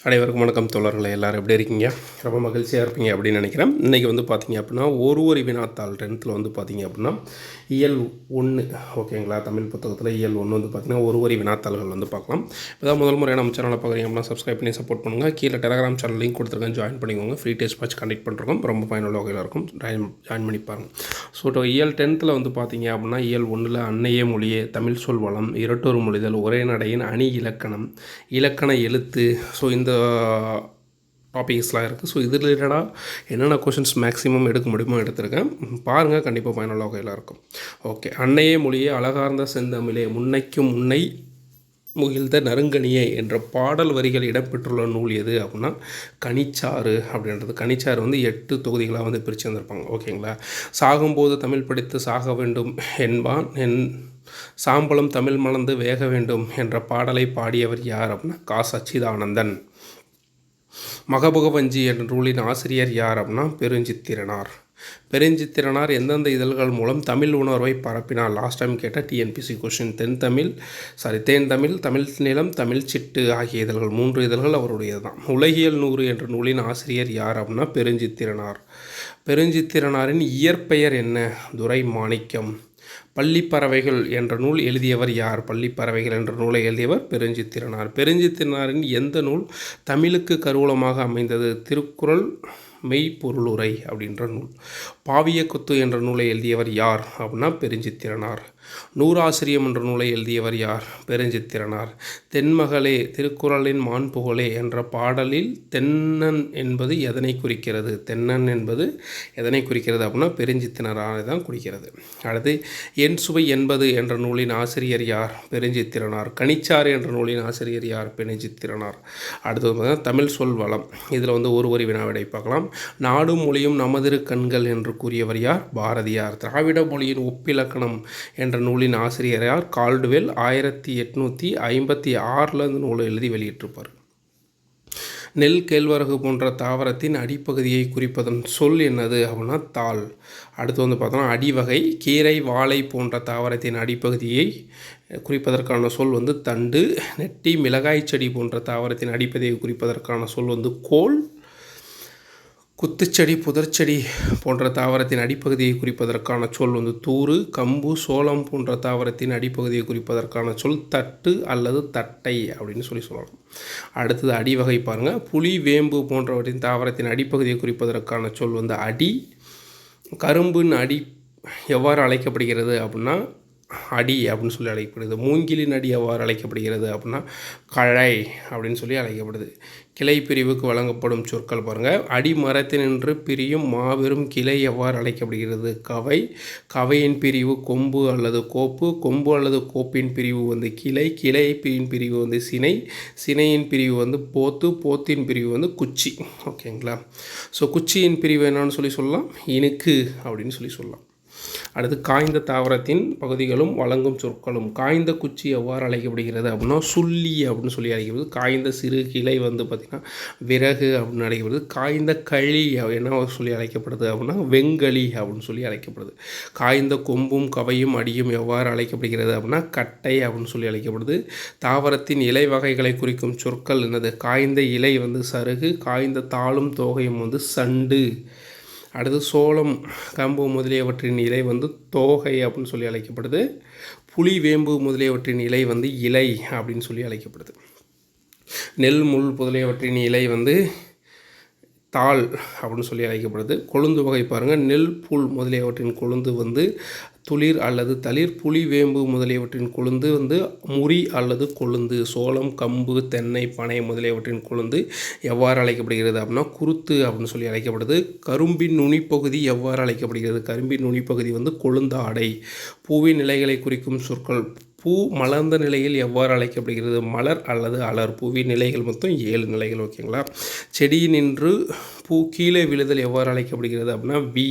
அனைவருக்கும் வணக்கம் தோழர்களே, எல்லோரும் எப்படி இருக்கீங்க? ரொம்ப மகிழ்ச்சியாக இருப்பீங்க அப்படின்னு நினைக்கிறேன். இன்றைக்கி வந்து பார்த்திங்க அப்படின்னா ஒரு வினாத்தாள் 10th வந்து பார்த்திங்க அப்படின்னா இயல் 1 ஓகேங்களா. தமிழ் புத்தகத்தில் இயல் 1 வந்து பார்த்திங்கன்னா ஒரு வினாத்தாள்கள் வந்து பார்க்கலாம். இப்போதான் முதல் முறையாக நம்ம சேனலை பார்க்குறீங்க அப்படின்னா சப்ஸ்கிரைப் பண்ணி சப்போர்ட் பண்ணுங்கள். கீழே டெலகிராம் சேனல் லிங்க் கொடுத்துருக்கேன், ஜாயின் பண்ணிக்கோங்க. ஃப்ரீ டெஸ்ட் பேட்ச் கண்டக்ட் பண்ணுறோம், ரொம்ப பயனுள்ள வகையில் இருக்கும். ஜாயின் பண்ணி பாருங்கள். ஸோ இயல் 10th வந்து பார்த்திங்க அப்படின்னா இயல் 1 அன்னையே மொழியே, தமிழ் சொல் வளம், இரட்டொரு மொழிதல், ஒரே நடையின் அணி இலக்கணம், இலக்கண எழுத்து. ஸோ இந்த டாபிக்ஸ்லாம் இருக்குது. ஸோ இது ரிலேட்டடாக என்னென்ன கொஷின்ஸ் மேக்ஸிமம் எடுக்க முடியுமோ எடுத்திருக்கேன். பாருங்கள், கண்டிப்பாக பயனுள்ள வகையில் இருக்கும். ஓகே. அன்னையே மொழியே அழகார்ந்த செந்தமிழே முன்னைக்கும் முன்னை முகிழ்ந்த நறுங்கனியே என்ற பாடல் வரிகள் இடம்பெற்றுள்ள நூல் எது அப்படின்னா கனிச்சாறு அப்படின்றது. கனிச்சாறு வந்து 8 தொகுதிகளாக வந்து பிரித்து வந்திருப்பாங்க. ஓகேங்களா. சாகும்போது தமிழ் படித்து சாக வேண்டும் என்பான் என் சாம்பலம் தமிழ் மலர்ந்து வேக வேண்டும் என்ற பாடலை பாடியவர் யார் அப்படின்னா கா சச்சிதானந்தன். மகபகவஞ்சி என்ற நூலின் ஆசிரியர் யார் அப்படின்னா பெருஞ்சித்திரனார். பெருஞ்சித்திரனார் எந்தெந்த இதழ்கள் மூலம் தமிழ் உணர்வை பரப்பினார்? லாஸ்ட் டைம் கேட்ட டிஎன்பிசி கொஷின். தேன் தமிழ், தமிழ் நிலம், தமிழ் சிட்டு ஆகிய இதழ்கள் 3 இதழ்கள் அவருடையது தான். உலகியல் 100 என்ற நூலின் ஆசிரியர் யார் அப்படின்னா பெருஞ்சித்திரனார். பெருஞ்சித்திரனாரின் இயற்பெயர் என்ன? துரை மாணிக்கம். பள்ளிப்பறவைகள் என்ற நூல் எழுதியவர் யார்? பள்ளிப்பறவைகள் என்ற நூலை எழுதியவர் பெருஞ்சித்திரனார். பெருஞ்சித்திரனாரின் எந்த நூல் தமிழுக்கு கருவூலமாக அமைந்தது? திருக்குறள் மெய்ப்பொருளுரை அப்படின்ற நூல். பாவியக்குத்து என்ற நூலை எழுதியவர் யார் அப்படின்னா பெருஞ்சித்திரனார். நூறாசிரியம் என்ற நூலை எழுதியவர் யார்? பெருஞ்சித்திரனார். தென்மகளே திருக்குறளின் மாண்புகழே என்ற பாடலில் தென்னன் என்பது எதனை குறிக்கிறது? தென்னன் என்பது எதனை குறிக்கிறது அப்படின்னா பெருஞ்சித்திரனாரை தான் குறிக்கிறது. அடுத்து என் சுவை என்பது என்ற நூலின் ஆசிரியர் யார்? பெருஞ்சித்திரனார். கனிச்சாறு என்ற நூலின் ஆசிரியர் யார்? பெருஞ்சித்திரனார். அடுத்தது பார்த்தீங்கன்னா தமிழ் சொல் வளம். இதில் வந்து ஒரு வினாவிடை பார்க்கலாம். நாடும் மொழியும் நமதிரு கண்கள் என்று கூறியவர் யார்? பாரதியார். திராவிட மொழியின் ஒப்பிலக்கணம் என்ற நூலின் ஆசிரியர் யார்? கால்டுவெல். 1856 இந்த நூலை எழுதி வெளியிட்டிருப்பார். நெல், கேழ்வரகு போன்ற தாவரத்தின் அடிப்பகுதியை குறிப்பதன் சொல் என்னது அப்படின்னா தாள். அடுத்து வந்து பார்த்தோம்னா அடிவகை. கீரை, வாழை போன்ற தாவரத்தின் அடிப்பகுதியை குறிப்பதற்கான சொல் வந்து தண்டு. நெட்டி, மிளகாய் செடி போன்ற தாவரத்தின் அடிப்பகுதியை குறிப்பதற்கான சொல் வந்து கோல். குத்துச்செடி, புதர்ச்செடி போன்ற தாவரத்தின் அடிப்பகுதியை குறிப்பதற்கான சொல் வந்து தூறு. கம்பு, சோளம் போன்ற தாவரத்தின் அடிப்பகுதியை குறிப்பதற்கான சொல் தட்டு அல்லது தட்டை அப்படின்னு சொல்லலாம். அடுத்தது அடிவகை பாருங்கள். புளி, வேம்பு போன்றவற்றின் தாவரத்தின் அடிப்பகுதியை குறிப்பதற்கான சொல் வந்து அடி. கரும்பின் அடி எவ்வாறு அழைக்கப்படுகிறது அப்படின்னா அடி அப்படின்னு சொல்லி அழைக்கப்படுது. மூங்கிலின் அடி எவ்வாறு அழைக்கப்படுகிறது அப்படின்னா கழை அப்படின்னு சொல்லி அழைக்கப்படுது. கிளை பிரிவுக்கு வழங்கப்படும் சொற்கள் பாருங்கள். அடிமரத்தினின்று பிரியும் மாபெரும் கிளை எவ்வாறு அழைக்கப்படுகிறது? கவை. கவையின் பிரிவு கொம்பு அல்லது கோப்பு. கொம்பு அல்லது கோப்பின் பிரிவு வந்து கிளை. கிளையின் பிரிவு வந்து சினை. சினையின் பிரிவு வந்து போத்து. போத்தின் பிரிவு வந்து குச்சி. ஓகேங்களா. ஸோ குச்சியின் பிரிவு என்னன்னு சொல்லலாம் இனுக்கு அப்படின்னு சொல்லலாம். அடுத்து காய்ந்த தாவரத்தின் பகுதிகளும் வழங்கும் சொற்களும். காய்ந்த குச்சி எவ்வாறு அழைக்கப்படுகிறது அப்படின்னா சுள்ளி அப்படின்னு சொல்லி அழைக்கப்படுது. காய்ந்த சிறு கிளை வந்து பார்த்திங்கன்னா விறகு அப்படின்னு அழைக்கப்படுது. காய்ந்த களி என்ன சொல்லி அழைக்கப்படுது அப்படின்னா வெங்களி அப்படின்னு சொல்லி அழைக்கப்படுது. காய்ந்த கொம்பும் கவையும் அடியும் எவ்வாறு அழைக்கப்படுகிறது அப்படின்னா கட்டை அப்படின்னு சொல்லி அழைக்கப்படுது. தாவரத்தின் இலை வகைகளை குறிக்கும் சொற்கள் என்னது? காய்ந்த இலை வந்து சருகு. காய்ந்த தாளும் தோகையும் வந்து சண்டு. அடுத்து சோளம், கம்பு முதலியவற்றின் இலை வந்து தோகை அப்படின்னு சொல்லி அழைக்கப்படுது. புளி, வேம்பு முதலியவற்றின் இலை வந்து இலை அப்படின்னு சொல்லி அழைக்கப்படுது. நெல், முள் முதலியவற்றின் இலை வந்து தாள் அப்படின்னு சொல்லி அழைக்கப்படுது. கொழுந்து வகை பாருங்கள். நெல், புல் முதலியவற்றின் கொழுந்து வந்து துளிர் அல்லது தளிர். புளி, வேம்பு முதலியவற்றின் கொழுந்து வந்து முறி அல்லது கொழுந்து. சோளம், கம்பு, தென்னை, பனை முதலியவற்றின் கொழுந்து எவ்வாறு அழைக்கப்படுகிறது அப்படின்னா குருத்து அப்படின்னு சொல்லி அழைக்கப்படுது. கரும்பின் நுனிப்பகுதி எவ்வாறு அழைக்கப்படுகிறது? கரும்பின் நுனிப்பகுதி வந்து கொழுந்தாடை. பூவின் நிலைகளை குறிக்கும் சொற்கள். பூ மலர்ந்த நிலையில் எவ்வாறு அழைக்கப்படுகிறது? மலர் அல்லது அலர். பூவின் நிலைகள் மொத்தம் 7 நிலைகள். ஓகேங்களா. செடியினின்று பூ கீழே விழுதல் எவ்வாறு அழைக்கப்படுகிறது அப்படின்னா வி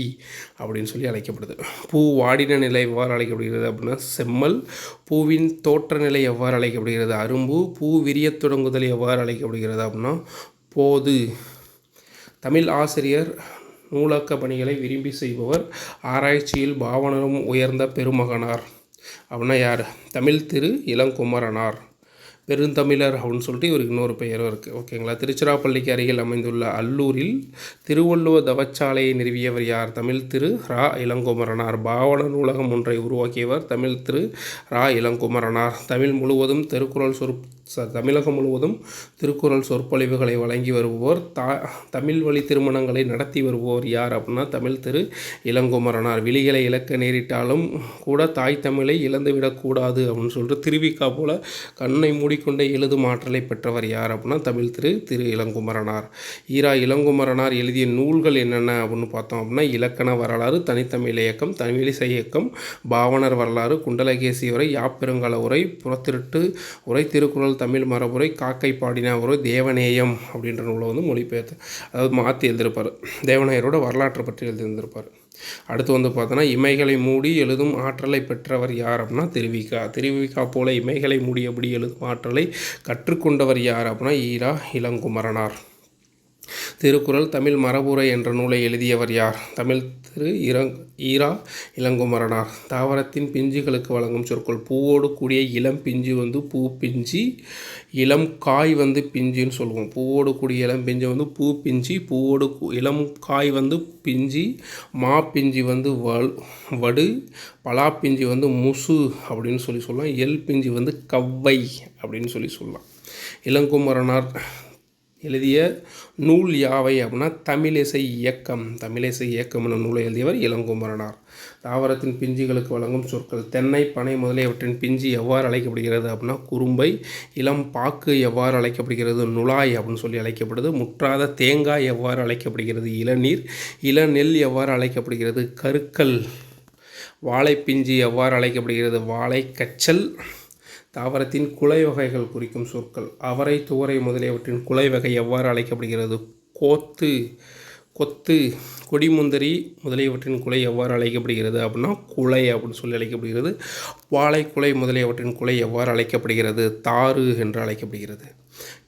அப்படின்னு சொல்லி அழைக்கப்படுது. பூ வாடின நிலை எவ்வாறு அழைக்கப்படுகிறது அப்படின்னா செம்மல். பூவின் தோற்ற நிலை எவ்வாறு அழைக்கப்படுகிறது? அரும்பு. பூ விரியத் தொடங்குதல் எவ்வாறு அழைக்கப்படுகிறது அப்படின்னா போது. தமிழ் ஆசிரியர் நூலாக்க பணிகளை விரும்பி செய்பவர். ஆராய்ச்சியில் பாவனரும் உயர்ந்த பெருமகனார் அப்படின்னா யார்? தமிழ் திரு இளங்குமரனார். பெருந்தமிழர் அப்படின்னு சொல்லிட்டு இவருக்கு இன்னொரு பெயரும் இருக்குது. ஓகேங்களா. திருச்சிராப்பள்ளிக்கு அருகில் அமைந்துள்ள அல்லூரில் திருவள்ளுவர் தவச்சாலையை நிறுவியவர் யார்? தமிழ் திரு ரா இளங்குமரனார். பாவன நூலகம் ஒன்றை உருவாக்கியவர் தமிழ் திரு ரா இளங்குமரனார். தமிழகம் முழுவதும் திருக்குறள் சொற்பொழிவுகளை வழங்கி வருபவர் தமிழ் வழி திருமணங்களை நடத்தி வருபவர் யார் அப்படின்னா தமிழ் திரு இளங்குமரனார். விழிகளை இழக்க நேரிட்டாலும் கூட தாய் தமிழை இழந்துவிடக்கூடாது அப்படின்னு சொல்லிட்டு திருவிக்கா போல கண்ணை மூடிக்கொண்டே எழுதும் ஆற்றலை பெற்றவர் யார் அப்படின்னா தமிழ் திரு இளங்குமரனார். ஈரா இளங்குமரனார் எழுதிய நூல்கள் என்னென்ன அப்படின்னு பார்த்தோம் அப்படின்னா இலக்கண வரலாறு, தனித்தமிழ் இயக்கம், தமிழிசை இயக்கம், பாவனர் வரலாறு, குண்டலகேசி உரை, யாப்பெருங்கால உரை, புறத்திருட்டு உரை, திருக்குறள் தமிழ் மரபுரை, காக்கை பாடின உரை, தேவநேயம் அப்படின்ற நூலை வந்து மொழிபெயர்த்து அதாவது மாற்றி எழுதியிருப்பார். தேவநேயரோட வரலாற்றை பற்றி எழுதியிருந்திருப்பார். அடுத்து பார்த்தோன்னா இமைகளை மூடி எழுதும் ஆற்றலை பெற்றவர் யார் அப்படின்னா திருவிக்கா போல இமைகளை மூடியபடி எழுதும் ஆற்றலை கற்றுக்கொண்டவர் யார் அப்படின்னா ஈரா இளங்குமரனார். திருக்குறள் தமிழ் மரபுரை என்ற நூலை எழுதியவர் யார்? தமிழ் திரு ஈரா இளங்குமரனார். தாவரத்தின் பிஞ்சுகளுக்கு வழங்கும் சொற்கள். பூவோடு கூடிய இளம் பிஞ்சு வந்து பூ பிஞ்சி, இளம் காய் வந்து பிஞ்சுன்னு சொல்லுவோம். பூவோடு கூடிய இளம் பிஞ்சு வந்து பூ பிஞ்சி, பூவோடு இளம் காய் வந்து பிஞ்சி, மா பிஞ்சு வந்து வடு, பலா பிஞ்சு வந்து முசு அப்படின்னு சொல்லலாம். எல் பிஞ்சு வந்து கவ்வை அப்படின்னு சொல்லலாம். இளங்குமரனார் எழுதிய நூல் யாவை அப்படின்னா தமிழிசை இயக்கம் என்ற நூலை எழுதியவர் இளங்குமரனார். தாவரத்தின் பிஞ்சுகளுக்கு வழங்கும் சொற்கள். தென்னை, பனை முதலியவற்றின் பிஞ்சு எவ்வாறு அழைக்கப்படுகிறது அப்படின்னா குறும்பை. இளம் பாக்கு எவ்வாறு அழைக்கப்படுகிறது? நுழாய் அப்படின்னு சொல்லி அழைக்கப்படுது. முற்றாத தேங்காய் எவ்வாறு அழைக்கப்படுகிறது? இளநீர். இளநெல் எவ்வாறு அழைக்கப்படுகிறது? கருக்கல். வாழைப்பிஞ்சு எவ்வாறு அழைக்கப்படுகிறது? வாழைக்கச்சல். தாவரத்தின் குலை வகைகள் குறிக்கும் சொற்கள். அவரை, துவரை முதலியவற்றின் குலை வகை எவ்வாறு அழைக்கப்படுகிறது? கொத்து. கொடிமுந்திரி முதலியவற்றின் குலை எவ்வாறு அழைக்கப்படுகிறது அப்படின்னா குலை அப்படின்னு சொல்லி அழைக்கப்படுகிறது. வாழைக்குலை முதலியவற்றின் குலை எவ்வாறு அழைக்கப்படுகிறது? தாறு என்று அழைக்கப்படுகிறது.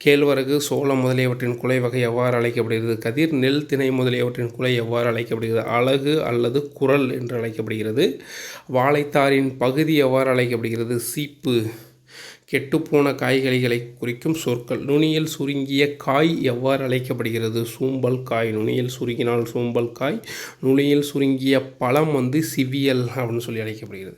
கேழ்வரகு, சோளம் முதலியவற்றின் குலை வகை எவ்வாறு அழைக்கப்படுகிறது? கதிர். நெல், திணை முதலியவற்றின் குலை எவ்வாறு அழைக்கப்படுகிறது? அலகு அல்லது குரல் என்று அழைக்கப்படுகிறது. வாழைத்தாரின் பகுதி எவ்வாறு அழைக்கப்படுகிறது? சீப்பு. கெட்டுப்போன காய்கறிகளை குறிக்கும் சொற்கள். நுனியில் சுருங்கிய காய் எவ்வாறு அழைக்கப்படுகிறது? சூம்பல் காய். நுனியில் சுருங்கினால் சூம்பல் காய். நுனியில் சுருங்கிய பழம் வந்து சிவியல் அப்படின்னு சொல்லி அழைக்கப்படுகிறது.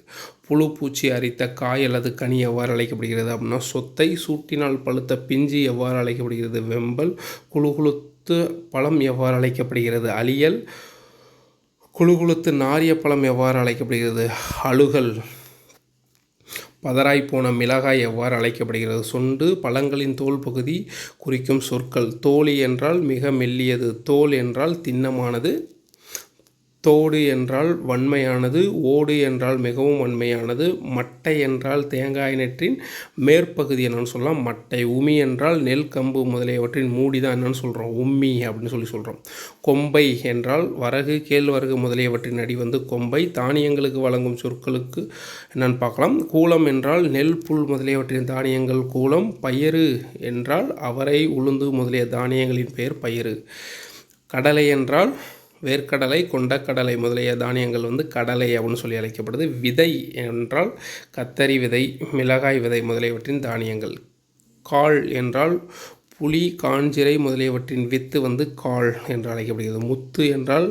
புழு பூச்சி அரித்த காய் அல்லது கனி எவ்வாறு அழைக்கப்படுகிறது அப்படின்னா சொத்தை. சூட்டினால் பழுத்த பிஞ்சு எவ்வாறு அழைக்கப்படுகிறது? வெம்பல். குழுகுழுத்து பழம் எவ்வாறு அழைக்கப்படுகிறது? அலியல். குழுகுழுத்து நாரிய பழம் எவ்வாறு அழைக்கப்படுகிறது? அழுகல். பதராய் போன மிளகாய் எவ்வாறு அழைக்கப்படுகிறது? சொண்டு. பழங்களின் தோல் பகுதி குறிக்கும் சொற்கள். தோழி என்றால் மிக மெல்லியது. தோல் என்றால் திண்ணமானது. தோடு என்றால் வன்மையானது. ஓடு என்றால் மிகவும் வன்மையானது. மட்டை என்றால் தேங்காய் நெற்றின் மேற்பகுதி என்னன்னு சொல்லலாம் மட்டை. உமி என்றால் நெல், கம்பு முதலியவற்றின் மூடி தான் என்னன்னு சொல்கிறோம் உம்மி அப்படின்னு சொல்கிறோம். கொம்பை என்றால் வரகு, கேழ்வரகு முதலியவற்றின் அடி வந்து கொம்பை. தானியங்களுக்கு வழங்கும் சொற்களுக்கு என்னன்னு பார்க்கலாம். கூலம் என்றால் நெல், புல் முதலியவற்றின் தானியங்கள் கூலம். பயிறு என்றால் அவரை, உளுந்து முதலிய தானியங்களின் பெயர் பயிறு. கடலை என்றால் வேர்க்கடலை, கொண்டக்கடலை முதலிய தானியங்கள் வந்து கடலை அப்படின்னு சொல்லி அழைக்கப்படுது. விதை என்றால் கத்தரி விதை, மிளகாய் விதை முதலியவற்றின் தானியங்கள். காள் என்றால் புளி, காஞ்சிரை முதலியவற்றின் வித்து வந்து காள் என்று அழைக்கப்படுகிறது. முத்து என்றால்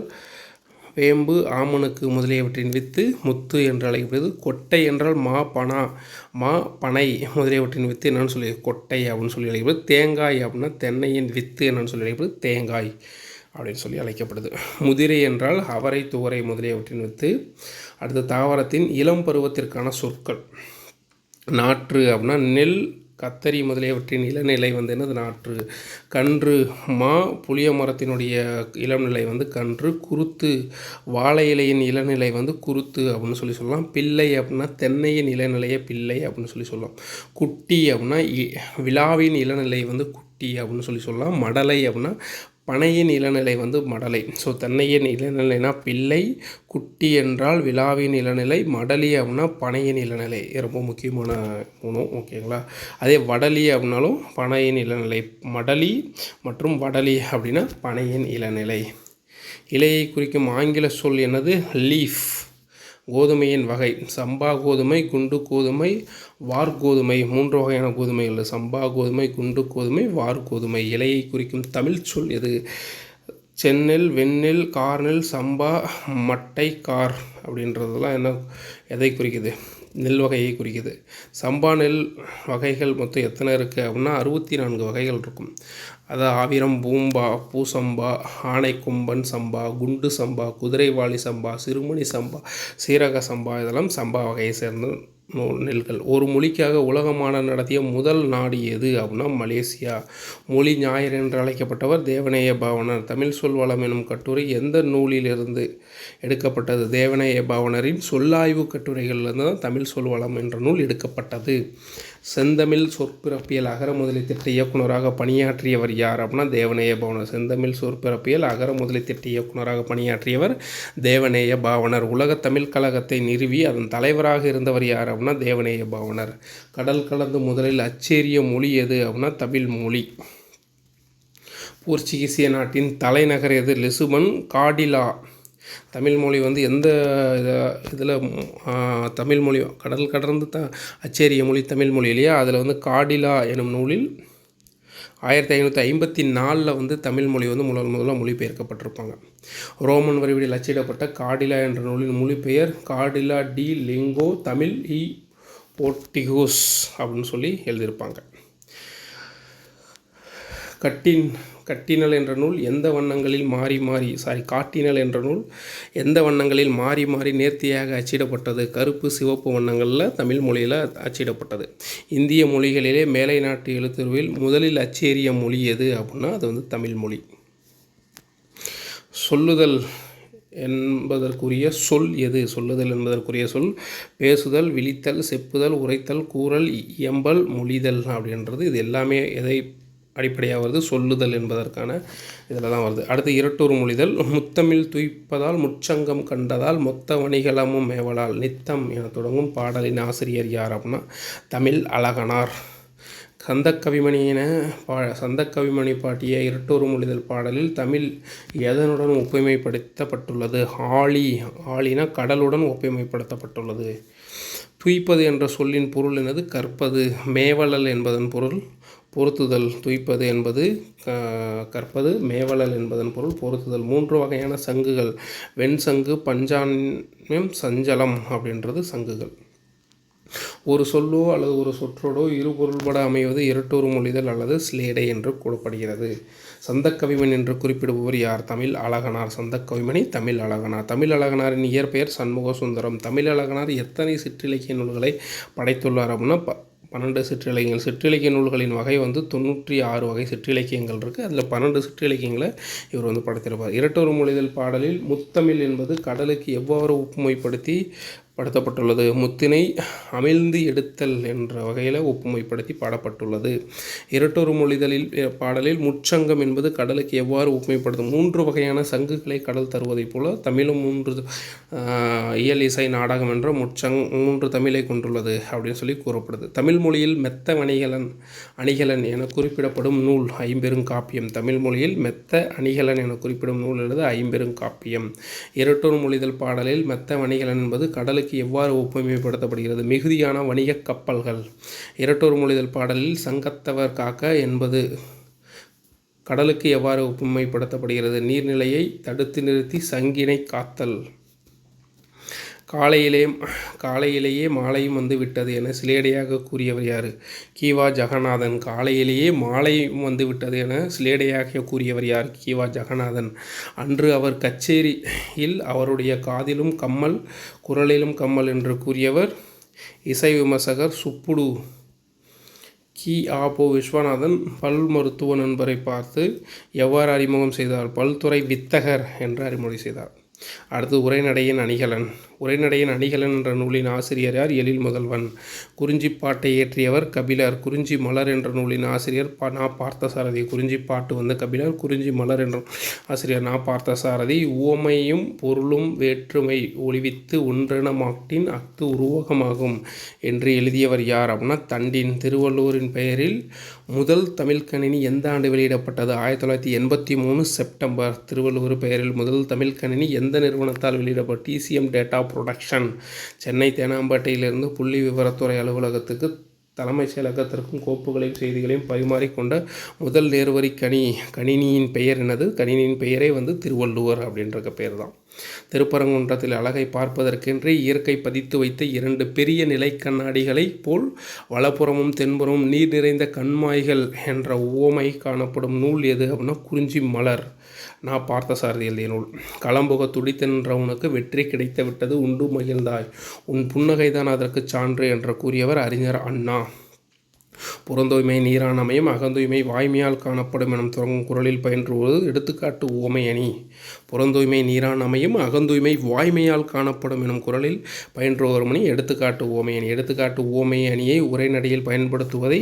வேம்பு, ஆமணுக்கு முதலியவற்றின் வித்து முத்து என்று அழைக்கப்படுகிறது. கொட்டை என்றால் பனை முதலியவற்றின் வித்து என்னன்னு சொல்லி கொட்டை அப்படின்னு சொல்லி அழைக்கப்படுது. தேங்காய் அப்படின்னா தென்னையின் வித்து என்னன்னு சொல்லி அழைக்கப்படுது தேங்காய் அப்படின்னு சொல்லி அழைக்கப்படுது. முதிரை என்றால் அவரை, துவரை முதலியவற்றின் வித்து. அடுத்த தாவரத்தின் இளம் பருவத்திற்கான சொற்கள். நாற்று அப்படின்னா நெல், கத்தரி முதலியவற்றின் இளநிலை வந்து என்னது நாற்று. கன்று. புளிய மரத்தினுடைய இளநிலை வந்து கன்று. குருத்து. வாழை இலையின் இளநிலை வந்து குருத்து அப்படின்னு சொல்லலாம். பிள்ளை அப்படின்னா தென்னையின் இளநிலையை பிள்ளை அப்படின்னு சொல்லலாம். குட்டி அப்படின்னா விழாவின் இளநிலை வந்து குட்டி அப்படின்னு சொல்லலாம். மடலை அப்படின்னா பனையின் இளநிலை வந்து மடலை. ஸோ தென்னையின் இளநிலைனா பிள்ளை, குட்டி என்றால் விழாவின் இளநிலை, மடலி அப்படின்னா பனையின் இளநிலை. ரொம்ப முக்கியமான உணவு. ஓகேங்களா. அதே வடலி அப்படின்னாலும் பனையின் இளநிலை. மடலி மற்றும் வடலி அப்படின்னா பனையின் இளநிலை. இலையை குறிக்கும் ஆங்கில சொல் என்னது? லீஃப். கோதுமையின் வகை சம்பா கோதுமை, குண்டு கோதுமை, வார்கோதுமை. 3 வகையான கோதுமைகள் சம்பா கோதுமை, குண்டு கோதுமை, வார்கோதுமை. இலையை குறிக்கும் தமிழ் சொல் எது? செந்நெல், வெண்ணெல், கார்நெல், சம்பா, மட்டை, கார் அப்படின்றதெல்லாம் எதை குறிக்குது? நெல் வகையை குறிக்குது. சம்பா நெல் வகைகள் மொத்தம் எத்தனை இருக்குது அப்படின்னா 64 வகைகள் இருக்கும். அதாவது ஆவிரம், பூம்பா, பூசம்பா, ஆனைக்கொம்பன் சம்பா, குண்டு சம்பா, குதிரைவாலி சம்பா, சிறுமணி சம்பா, சீரக சம்பா இதெல்லாம் சம்பா வகையை சேர்ந்த நெல்கள். ஒரு மொழிக்காக உலக மாநாடு நடத்திய முதல் நாடு எது அப்படின்னா மலேசியா. மொழி ஞாயிறு என்று அழைக்கப்பட்டவர் தேவநேய பாவனர். தமிழ் சொல் வளம் எனும் கட்டுரை எந்த நூலிலிருந்து எடுக்கப்பட்டது? தேவநேய பாவனரின் சொல்லாய்வு கட்டுரைகளிலிருந்து தான் தமிழ் சொல் வளம் என்ற நூல் எடுக்கப்பட்டது. செந்தமிழ் சொற்பிறப்பியல் அகர முதலி திட்ட இயக்குநராக பணியாற்றியவர் யார் அப்படின்னா தேவநேய பாவனர். செந்தமிழ் சொற்பிறப்பியல் அகர முதலி திட்ட இயக்குநராக பணியாற்றியவர் தேவநேய பாவனர். உலக தமிழ் கழகத்தை நிறுவி அதன் தலைவராக இருந்தவர் யார் அப்படின்னா தேவநேய பாவனர். கடல் கடந்து முதலில் அச்சேரிய மொழி எது அப்படின்னா தமிழ் மொழி. போர்ச்சுகீசிய நாட்டின் தலைநகர் எது? லிசுபன். காடிலா. தமிழ்மொழி எந்த இதில் தமிழ்மொழி கடல் கடந்து அச்சேரிய மொழி தமிழ்மொழி இல்லையா? அதில் காடிலா எனும் நூலில் 1554 தமிழ்மொழி முதல்ல மொழிபெயர்க்கப்பட்டிருப்பாங்க. ரோமன் வரிவடியில் அச்சிடப்பட்ட காடிலா என்ற நூலின் மொழிபெயர் காடிலா டி லிங்கோ தமிழ் இ போர்ட்டிகோஸ் அப்படின்னு சொல்லி எழுதியிருப்பாங்க. காட்டினல் என்ற நூல் எந்த வண்ணங்களில் காட்டினல் என்ற நூல் எந்த வண்ணங்களில் மாறி மாறி நேர்த்தியாக அச்சிடப்பட்டது? கருப்பு, சிவப்பு வண்ணங்களில் தமிழ் மொழியில் அச்சிடப்பட்டது. இந்திய மொழிகளிலே மேலை நாட்டு எழுத்துருவில் முதலில் அச்சேரிய மொழி எது அப்படின்னா அது தமிழ் மொழி. சொல்லுதல் என்பதற்குரிய சொல் எது? சொல்லுதல் என்பதற்குரிய சொல் பேசுதல், விழித்தல், செப்புதல், உரைத்தல், கூறல், இயம்பல், மொழிதல் அப்படின்றது. இது எல்லாமே எதை அடிப்படையாக வருது? சொல்லுதல் என்பதற்கான இதில் தான் வருது. அடுத்து இரட்டூர் மொழிதல். முத்தமிழ் துய்ப்பதால் முச்சங்கம் கண்டதால் மொத்த வணிகலமும் மேவலால் நித்தம் என தொடங்கும் பாடலின் ஆசிரியர் யார் அப்படின்னா தமிழ் அழகனார். சந்தக்கவிமணி பாட்டிய இரட்டூர் மொழிதல் பாடலில் தமிழ் எதனுடன் ஒப்புமைப்படுத்தப்பட்டுள்ளது? ஆழினா கடலுடன் ஒப்புமைப்படுத்தப்பட்டுள்ளது. துய்ப்பது என்ற சொல்லின் பொருள் என்னது? கற்பது. மேவலல் என்பதன் பொருள் பொருத்துதல். துய்ப்பது என்பது கற்பது, மேவலல் என்பதன் பொருள் பொருத்துதல். 3 வகையான சங்குகள் வெண்சங்கு, பஞ்சான்யம், சஞ்சலம் அப்படின்றது சங்குகள். ஒரு சொல்லோ அல்லது ஒரு சொற்றோடோ இரு பொருள்பட அமைவது இரட்டூர் மொழிதல் அல்லது ஸ்லேடை என்று கூறப்படுகிறது. சந்தக்கவிமன் என்று குறிப்பிடுபவர் யார்? தமிழ் அழகனார். சந்தக்கவிமணி தமிழ் அழகனார். தமிழ் அழகனாரின் இயற்பெயர் சண்முக சுந்தரம். தமிழ் அழகனார் எத்தனை சிற்றிலக்கிய நூல்களை படைத்துள்ளார் அப்படின்னா 12 சிற்றிலக்கியங்கள். சிற்றிலக்கிய நூல்களின் வகை 96 வகை சிற்றிலக்கியங்கள் இருக்குது. அதில் 12 சிற்றிலக்கியங்களை இவர் படைத்திருப்பார். இரட்டூர் மொழிதல் பாடலில் முத்தமிழ் என்பது கடலுக்கு எவ்வாறு ஒப்புமைப்படுத்தி படுத்தப்பட்டுள்ளது? முத்தினை அமிழ்ந்து எடுத்தல் என்ற வகையில் ஒப்புமைப்படுத்தி பாடப்பட்டுள்ளது. இரட்டூர் மொழிதலில் பாடலில் முச்சங்கம் என்பது கடலுக்கு எவ்வாறு ஒப்புமைப்படுத்தும்? 3 வகையான சங்குகளை கடல் தருவதைப் போல தமிழும் 3 இயல் இசை நாடகம் என்ற 3 தமிழை கொண்டுள்ளது அப்படின்னு சொல்லி கூறப்படுது. தமிழ் மொழியில் மெத்த அணிகலன் என குறிப்பிடப்படும் நூல் ஐம்பெருங்காப்பியம். தமிழ் மொழியில் மெத்த அணிகலன் என குறிப்பிடும் நூல் எழுது ஐம்பெருங்காப்பியம். இரட்டூர் மொழிதல் பாடலில் மெத்த அணிகலன் என்பது கடலுக்கு எவ்வாறு ஒப்புமைப்படுத்தப்படுகிறது? மிகுதியான வணிக கப்பல்கள். இரட்டூர் மொழிதல் பாடலில் சங்கத்தவர் காக்க என்பது கடலுக்கு எவ்வாறு ஒப்புமைப்படுத்தப்படுகிறது? நீர்நிலையை தடுத்து நிறுத்தி சங்கினை காத்தல். காலையிலேயே மாலையும் விட்டது என சிலேடையாக கூறியவர் யார்? கீவா ஜெகநாதன். காலையிலேயே மாலையும் விட்டது என சிலேடையாக கூறியவர் யார்? கீவா ஜெகநாதன். அன்று அவர் கச்சேரியில் அவருடைய காதிலும் கம்மல், குரலிலும் கம்மல் என்று கூறியவர் இசை விமர்சகர் சுப்புடு. கி.ஆ.பொ. விஸ்வநாதன் பல் மருத்துவ நண்பரை பார்த்து எவ்வாறு அறிமுகம் செய்தார்? பல்துறை வித்தகர் என்று அறிமுகம் செய்தார். அடுத்து உரைநடையின் அணிகலன். உரைநடையின் அணிகலன் என்ற நூலின் ஆசிரியர் யார்? எழில் முதல்வன். குறிஞ்சிப்பாட்டை இயற்றியவர் கபிலர். குறிஞ்சி மலர் என்ற நூலின் ஆசிரியர் நா. பார்த்தசாரதி. குறிஞ்சிப்பாட்டு கபிலர். குறிஞ்சி மலர் என்ற ஆசிரியர் நா. பார்த்தசாரதி. உவமையும் பொருளும் வேற்றுமை ஒளிவித்து ஒன்றென மாட்டின் அஃது உருவகமாகும் என்று எழுதியவர் யார் அப்படின்னா தண்டின். திருவள்ளுவரின் பெயரில் முதல் தமிழ் கணினி எந்த ஆண்டு வெளியிடப்பட்டது? 1983 செப்டம்பர். திருவள்ளுவர் பெயரில் முதல் தமிழ் கணினி எந்த எந்த நிறுவனத்தால் வெளியிடப்பட்ட டிசிஎம் டேட்டா புரொடக்ஷன் சென்னை தேனாம்பேட்டையிலிருந்து புள்ளி விவரத்துறை அலுவலகத்துக்கு தலைமைச் செயலகத்திற்கும் கோப்புகளையும் செய்திகளையும் பரிமாறிக்கொண்ட முதல் நேர்வரி கணினியின் பெயர் என்னது? கணினியின் பெயரே திருவள்ளுவர் அப்படின்ற பெயர் தான். திருப்பரங்குன்றத்தில் அழகை பார்ப்பதற்கென்றே இயற்கை பதித்து வைத்த 2 பெரிய நிலை கண்ணாடிகளை போல் வலப்புறமும் தென்புறமும் நீர் நிறைந்த கண்மாய்கள் என்ற உவமை காணப்படும் நூல் எது அப்படின்னா குறிஞ்சி மலர். நான் பார்த்தசாரதி எழுதிய நூல். களம்புக துடித்தென்றவனுக்கு வெற்றி கிடைத்து விட்டது உண்டு மகிழ்ந்தாய், உன் புன்னகைதான் அதற்கு சான்று என்று கூறியவர் அறிஞர் அண்ணா. புறந்தூய்மை நீரான் அமையும், அகந்தூய்மை வாய்மையால் காணப்படும் எனும் தொடங்கும் குறளில் பயின்றுவது எடுத்துக்காட்டு உவமை அணி. புறந்தூய்மை நீரான் அமையும், அகந்தூய்மை வாய்மையால் காணப்படும் எனும் குறளில் பயின்றுவருமணி எடுத்துக்காட்டு உவமை அணி. எடுத்துக்காட்டு உவமை அணியை உரைநடையில் பயன்படுத்துவதை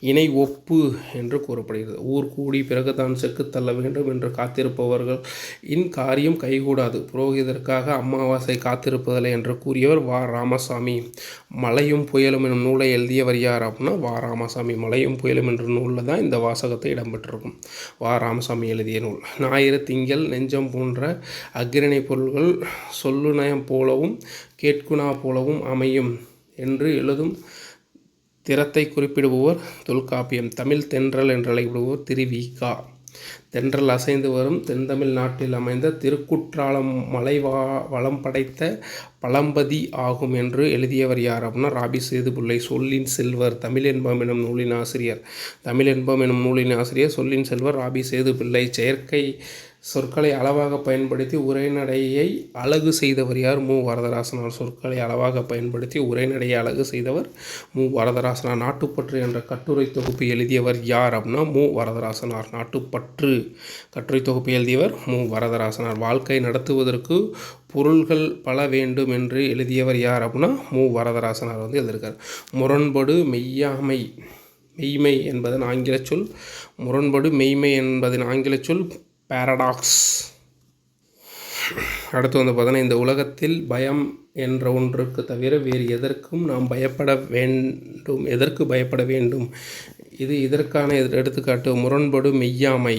இணை ஒப்பு என்று கூறப்படுகிறது. ஊர் கூடி பிறகுதான் செக்கு தள்ள வேண்டும் என்று காத்திருப்பவர்கள் காரியம் கைகூடாது, புரோகிதற்காக அமாவாசை காத்திருப்பதில்லை என்று கூறியவர் வா ராமசாமி. மழையும் புயலும் எனும் நூலை எழுதியவர் யார் அப்படின்னா வா ராமசாமி. மழையும் புயலும் என்ற நூலில் தான் இந்த வாசகத்தை இடம்பெற்றிருக்கும். வா ராமசாமி எழுதிய நூல். ஞாயிறு திங்கள் நெஞ்சம் போன்ற அக்கிரணை பொருள்கள் சொல்லுநயம் போலவும் கேட்குணா போலவும் அமையும் என்று எழுதும் திறத்தை குறிப்பிடுபவர் தொல்காப்பியம். தமிழ் தென்றல் என்று அழைக்கப்படுபவர் திரு.வி.க. தென்றல் அசைந்து வரும் தென்தமிழ் நாட்டில் அமைந்த திருக்குற்றாலம் மலை வளம் படைத்த பழம்பதி ஆகும் என்று எழுதியவர் யார் அப்படின்னா ராபி சேதுபிள்ளை. சொல்லின் செல்வர் தமிழென்பம் எனும் நூலின் ஆசிரியர். தமிழென்பம் எனும் நூலின் ஆசிரியர் சொல்லின் செல்வர் ராபி சேதுபிள்ளை. செயற்கை சொற்களை அளவாக பயன்படுத்தி உரைநடையை அழகு செய்தவர் யார்? மு. வரதராசனார். சொற்களை அளவாக பயன்படுத்தி உரைநடையை அழகு செய்தவர் மு. வரதராசனார். நாட்டுப்பற்று என்ற கட்டுரை தொகுப்பு எழுதியவர் யார் அப்படின்னா மு. வரதராசனார். நாட்டுப்பற்று கட்டுரை தொகுப்பு எழுதியவர் மு. வரதராசனார். வாழ்க்கை நடத்துவதற்கு பொருள்கள் பல வேண்டும் என்று எழுதியவர் யார் அப்படின்னா மு. வரதராசனார் எழுதியிருக்கார். முரண்படு மெய்மை என்பதன் ஆங்கில சொல். முரண்படு மெய்மை என்பதன் ஆங்கில சொல் பாரடாக்ஸ். அடுத்து பார்த்தோன்னா இந்த உலகத்தில் பயம் என்ற ஒன்றுக்கு தவிர வேறு எதற்கும் நாம் எதற்கு பயப்பட வேண்டும்? இது இதற்கான எடுத்துக்காட்டு. முரண்படு மெய்யாமை.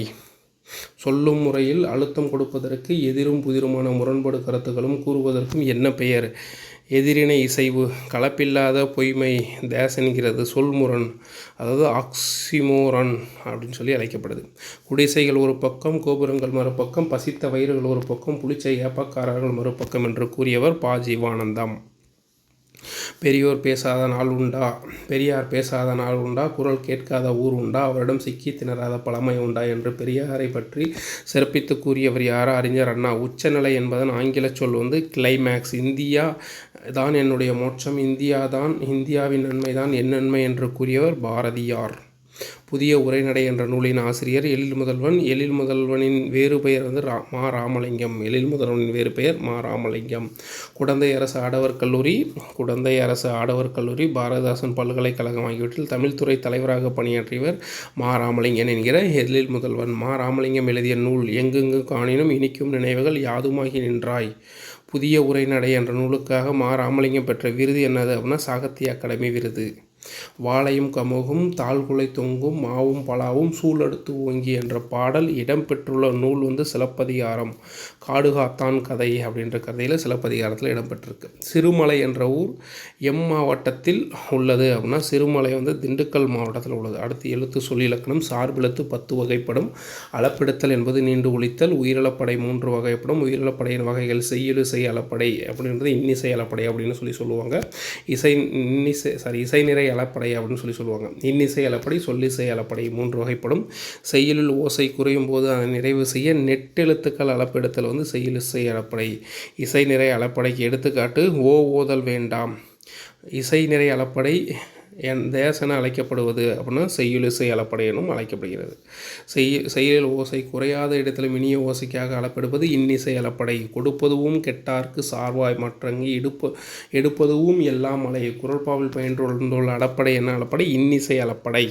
சொல்லும் முறையில் அழுத்தம் கொடுப்பதற்கு எதிரும் புதிருமான முரண்படு கருத்துக்களும் கூறுவதற்கும் என்ன பெயர்? எதிரினை இசைவு. கலப்பில்லாத பொய்மை தேசென்கிறது சொல்முரண், அதாவது ஆக்சிமோரன் அப்படின்னு சொல்லி அழைக்கப்படுது. குடிசைகள் ஒரு பக்கம், கோபுரங்கள் மறுபக்கம், பசித்த வயிறுகள் ஒரு பக்கம், புளிச்சை ஏப்பக்காரர்கள் மறுபக்கம் என்று கூறியவர் ப. ஜீவானந்தம். பெரியார் பேசாத நாள் உண்டா, குரல் கேட்காத ஊர் உண்டா, அவரிடம் சிக்கி திணறாத பழமை உண்டா என்று பெரியாரை பற்றி சிறப்பித்து கூறியவர் யார்? அறிஞர் அண்ணா. உச்சநிலை என்பதன் ஆங்கில சொல் கிளைமேக்ஸ். இந்தியா தான் என்னுடைய மோட்சம், இந்தியாவின் நன்மை தான் என் நன்மை என்று கூறியவர் பாரதியார். புதிய உரைநடை என்ற நூலின் ஆசிரியர் எழில்முதல்வன். எழில்முதல்வனின் வேறு பெயர் மா. ராமலிங்கம். எழில்முதல்வனின் வேறு பெயர் மா. ராமலிங்கம். குடந்தை அரசு ஆடவர் கல்லூரி பாரதிதாசன் பல்கலைக்கழகம் ஆகியவற்றில் தமிழ்துறை தலைவராக பணியாற்றியவர் மா. ராமலிங்கன் என்கிற எழில்முதல்வன். மா. ராமலிங்கம் எழுதிய நூல் எங்கெங்கு காணினும் இனிக்கும் நினைவுகள் யாதுமாகி நின்றாய். புதிய உரைநடை என்ற நூலுக்காக மா. ராமலிங்கம் பெற்ற விருது என்னது அப்படின்னா சாகித்ய அகாடமி விருது. வாழையும் கமுகும் தாழ்குலை தொங்கும் மாவும் பலாவும் சூழெடுத்து ஓங்கி என்ற பாடல் இடம்பெற்றுள்ள நூல் சிலப்பதிகாரம். காடுகாத்தான் கதை அப்படின்ற கதையில் சிலப்பதிகாரத்தில் இடம்பெற்றிருக்கு. சிறுமலை என்ற ஊர் மாவட்டத்தில் உள்ளது அப்படின்னா சிறுமலை திண்டுக்கல் மாவட்டத்தில் உள்ளது. அடுத்து எழுத்து சொல்லிலக்கணம். சார்பெழுத்து 10 வகைப்படும். அளப்பெடுத்தல் என்பது நீண்டு ஒலித்தல். உயிரிழப்படை 3 வகைப்படும். உயிரிழப்படையின் வகைகள் செய்யுளிசை அளப்படை அப்படின்றது இன்னிசை அளப்படை அப்படின்னு சொல்லுவாங்க. இசை நிறை அளப்படை அப்படின்னு சொல்லுவாங்க. இன்னிசை அளப்படை, சொல்லிசை அளப்படை 3 வகைப்படும். செய்யுளில் ஓசை குறையும் போது அதை நிறைவு செய்ய நெட்டெழுத்துக்கள் அளப்பெடுத்தல் செய்யுளிசை அளப்படை. இசை நிறை அளப்படைக்கு எடுத்துக்காட்டு ஓதல் வேண்டாம். இசை நிறை அளப்படை தேசென அழைக்கப்படுவது அப்படின்னா செய்யுளிசை அளப்படை எனும் அழைக்கப்படுகிறது. செய்யுளில் ஓசை குறையாத இடத்துல இனிய ஓசைக்காக அளப்பெடுப்பது இன்னிசை அளப்படை. கொடுப்பதுவும் கெட்டார்க்கு சார்வாய் மற்றங்கி எடுப்பதுவும் எல்லாம் மலை. குறள்பாவில் பயின்றுள்ள அளப்படை என்ன அளப்படை? இன்னிசை அளப்படை.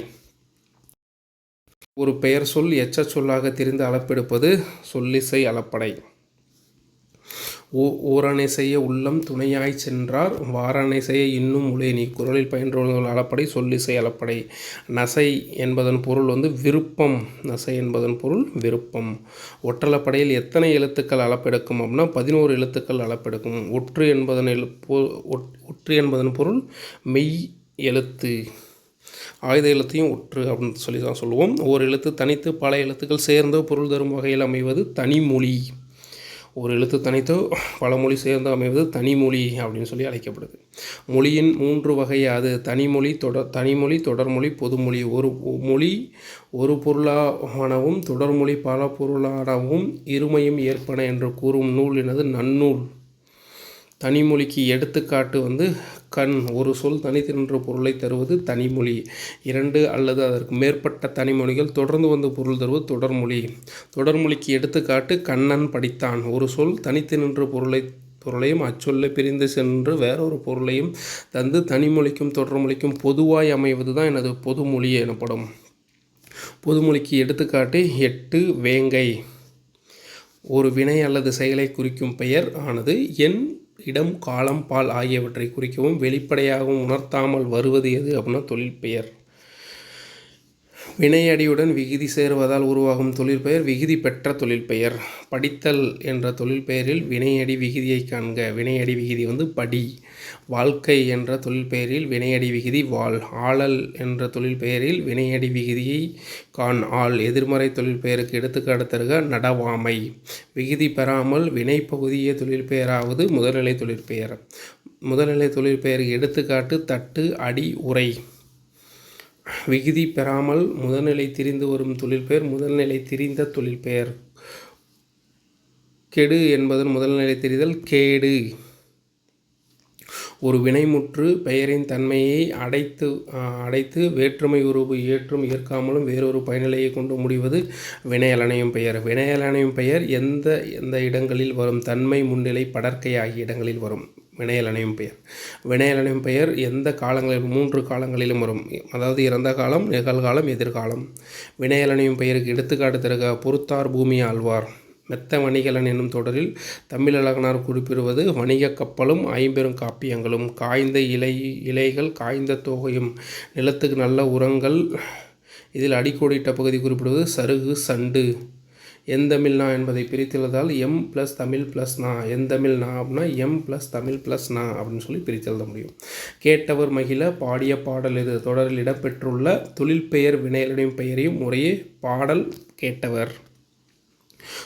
ஒரு பெயர் சொல் எச்ச சொல்லாக தெரிந்து அளப்பெடுப்பது சொல்லிசை அளப்படை. ஓரணை செய்ய உள்ளம் துணையாய் சென்றார் வாரணை செய்ய இன்னும் உளேனி. குறளில் பயின்றவர்கள் அளப்படை சொல்லிசை அளப்படை. நசை என்பதன் பொருள் விருப்பம். நசை என்பதன் பொருள் விருப்பம். ஒற்றளப்படையில் எத்தனை எழுத்துக்கள் அளப்பெடுக்கும் அப்படின்னா 11 எழுத்துக்கள் அளப்பெடுக்கும். ஒற்று என்பதன் பொருள் மெய் எழுத்து. ஆயுத எழுத்தையும் ஒற்று அப்படின்னு சொல்லி தான் சொல்லுவோம். ஒரு எழுத்து தனித்து பல எழுத்துக்கள் சேர்ந்தோ பொருள் தரும் வகையில் அமைவது தனிமொழி. ஒரு எழுத்து தனித்தோ பல மொழி சேர்ந்து அமைவது தனிமொழி அப்படின்னு சொல்லி அழைக்கப்படுது. மொழியின் 3 வகை அது தனிமொழி, தொடர்மொழி, பொதுமொழி. ஒரு மொழி ஒரு பொருளானவும் தொடர்மொழி பல பொருளானவும் இருமையும் ஏற்பன என்று கூறும் நூல் எனது நன்னூல். தனிமொழிக்கு எடுத்துக்காட்டு கண். ஒரு சொல் தனித்து நின்ற பொருளை தருவது தனிமொழி. 2 அல்லது அதற்கு மேற்பட்ட தனிமொழிகள் தொடர்ந்து பொருள் தருவது தொடர்மொழி. தொடர்மொழிக்கு எடுத்துக்காட்டு கண்ணன் படித்தான். ஒரு சொல் தனித்து நின்ற பொருளையும் அச்சொல்லை பிரிந்து சென்று வேறொரு பொருளையும் தந்து தனிமொழிக்கும் தொடர்மொழிக்கும் பொதுவாய் அமைவது தான் எனது பொதுமொழி எனப்படும். பொதுமொழிக்கு எடுத்துக்காட்டு 8 வேங்கை. ஒரு வினை அல்லது செயலை குறிக்கும் பெயர் ஆனது எண், இடம், காலம், பால் ஆகியவற்றை குறிக்கவும் வெளிப்படையாகவும் உணர்த்தாமல் வருவது எது அப்படின்னா தொழிற்பெயர். வினையடியுடன் விகுதி சேருவதால் உருவாகும் தொழிற்பெயர் விகுதி பெற்ற தொழிற்பெயர். படித்தல் என்ற தொழிற்பெயரில் வினையடி விகுதியை காண்க. வினையடி விகுதி படி. வாழ்க்கை என்ற தொழிற்பெயரில் வினையடி விகுதி வாழ். ஆளல் என்ற தொழிற்பெயரில் வினையடி விகுதியை காண் ஆள். எதிர்மறை தொழிற்பெயருக்கு எடுத்துக்காட்டு தருக நடவாமை. விகுதி பெறாமல் வினை பகுதியே தொழிற்பெயராவது முதல்நிலை தொழிற்பெயர். முதல்நிலை தொழிற்பெயருக்கு எடுத்துக்காட்டு தட்டு, அடி, உரை. விகுதி பெறாமல் முதல்நிலை திரிந்து வரும் தொழிற்பெயர் முதல்நிலை திரிந்த தொழிற்பெயர். கெடு என்பதன் முதல்நிலை தெரிதல் கேடு. ஒரு வினைமுற்று பெயரின் தன்மையை அடைத்து வேற்றுமை உருவு ஏற்றும் ஏற்காமலும் வேறொரு பயனிலையை கொண்டு முடிவது வினையலனையும் பெயர். வினையலனையும் பெயர் எந்த இடங்களில் வரும்? தன்மை, முன்னிலை, படர்க்கை ஆகிய இடங்களில் வரும் வினையலனையும் பெயர். வினையலனையும் பெயர் எந்த காலங்களில் 3 காலங்களிலும் வரும். அதாவது இறந்த காலம், நிகழ்காலம், எதிர்காலம். வினையலனையும் பெயருக்கு எடுத்துக்காட்டு தருக பொறுத்தார் பூமி ஆழ்வார். மெத்த வணிகலன் என்னும் தொடரில் தமிழழகனார் குறிப்பிடுவது வணிக கப்பலும் 50 காப்பியங்களும். காய்ந்த இலைகள் காய்ந்த தோகையும் நிலத்துக்கு நல்ல உரங்கள். இதில் அடிக்கோடிட்ட பகுதி குறிப்பிடுவது சருகு, சண்டு. எந்தமிழ்னா என்பதை பிரித்தெழுதால் எம் ப்ளஸ் தமிழ் ப்ளஸ் நா. எந்தமிழ்னா அப்படின்னா எம் ப்ளஸ் தமிழ் ப்ளஸ் நா அப்படின்னு சொல்லி பிரித்தெழுத முடியும். கேட்டவர் மகிழ பாடிய பாடல் இது தொடரில் இடம்பெற்றுள்ள தொழிற்பெயர் வினையலனையும் பெயரையும் முறையே பாடல், கேட்டவர்.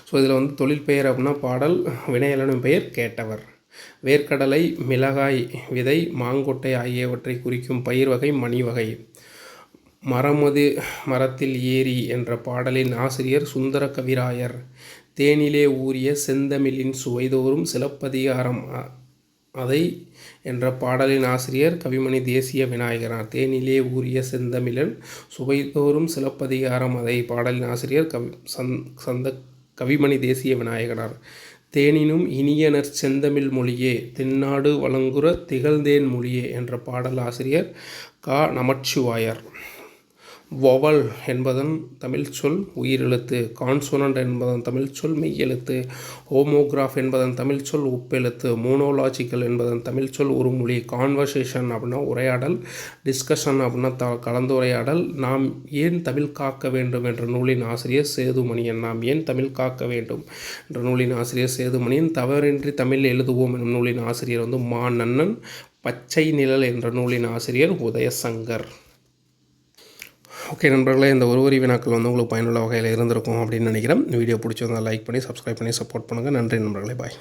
ஸோ இதில் தொழிற்பெயர் அப்படின்னா பாடல், வினையலனையும் பெயர் கேட்டவர். வேர்க்கடலை, மிளகாய் விதை, மாங்கொட்டை ஆகியவற்றை குறிக்கும் பயிர் வகை மணி வகை. மரமது மரத்தில் ஏறி என்ற பாடலின் ஆசிரியர் சுந்தர கவிராயர். தேனிலே ஊறிய செந்தமிழின் சுவைதோறும் சிலப்பதிகாரம் அதை என்ற பாடலின் ஆசிரியர் கவிமணி தேசிய விநாயகனார். தேனிலே ஊறிய செந்தமிழன் சுவைதோறும் சிலப்பதிகாரம் அதை பாடலின் ஆசிரியர் கவிமணி தேசிய விநாயகனார். தேனினும் இனியனர் செந்தமிழ் மொழியே தென்னாடு வழங்குற திகழ்ந்தேன் மொழியே என்ற பாடல் ஆசிரியர் கா. நமச்சிவாயர். வொவல் என்பதன் தமிழ் சொல் உயிரெழுத்து. கான்சோனன்ட் என்பதன் தமிழ் சொல் மெய்யெழுத்து. ஹோமோகிராஃப் என்பதன் தமிழ் சொல் ஒப்பெழுத்து. மோனோலாஜிக்கல் என்பதன் தமிழ் சொல் ஒரு மொழி. கான்வர்சேஷன் அப்படின்னா உரையாடல். டிஸ்கஷன் அப்படின்னா கலந்துரையாடல். நாம் ஏன் தமிழ் காக்க வேண்டும் என்ற நூலின் ஆசிரியர் சேதுமணியன். நாம் ஏன் தமிழ் காக்க வேண்டும் என்ற நூலின் ஆசிரியர் சேதுமணியன். தவறின்றி தமிழ் எழுதுவோம் என்ற நூலின் ஆசிரியர் மா. நன்னன். பச்சை நிழல் என்ற நூலின் ஆசிரியர் உதயசங்கர். ஓகே நண்பர்களே, இந்த ஒரு வினாக்கள் உங்களுக்கு பயனுள்ள வகையில் இருந்திருக்கும் அப்படின்னு நினைக்கிறேன். வீடியோ பிடிச்சிருந்தால் லைக் பண்ணி சப்ஸ்கிரைப் பண்ணி சப்போர்ட் பண்ணுங்கள். நன்றி நண்பர்களே, பாய்.